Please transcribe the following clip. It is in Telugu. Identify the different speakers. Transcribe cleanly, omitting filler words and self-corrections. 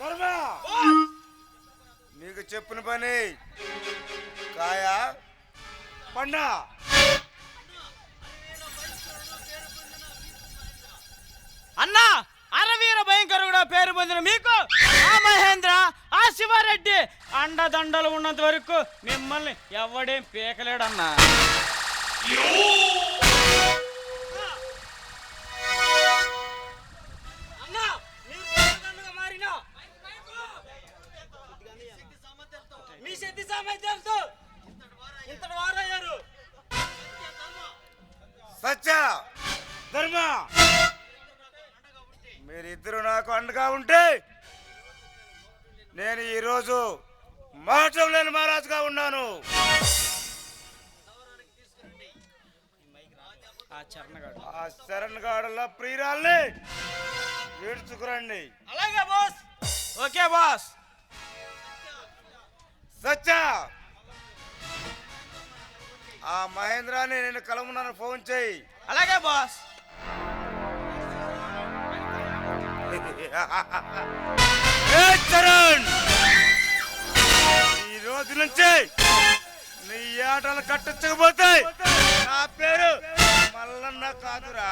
Speaker 1: ధర్మ నీకు చెప్పిన పని కాయా పండా
Speaker 2: అన్నా అరవీర భయంకరుడు పేరు పొందిన మీకు ఆ మహేంద్ర ఆ శివారెడ్డి అండదండలు ఉన్నంత వరకు మిమ్మల్ని ఎవడేం పీకలేడన్నా. మీ శక్తి సామర్థ్యంతో ఇంతటి వారయ్యారు.
Speaker 1: సత్య ధర్మ మీరిద్దరు నాకు అండగా ఉంటే నేను ఈరోజు మాటం లేని మహారాజుగా ఉన్నాను. ఆ శరణ్ గాడుల ప్రియురాల్ని ఈడ్చుకురండి.
Speaker 2: అలాగే బాస్. Okay boss.
Speaker 1: సత్య ఆ మహేంద్రాన్ని నేను కలమున్నాను, ఫోన్ చేయి.
Speaker 2: అలాగే బాస్.
Speaker 1: చరణ్ ఈ రోజు నుంచి నీ ఆటలు కట్టించకపోతే నా పేరు మల్లన్న కాదురా.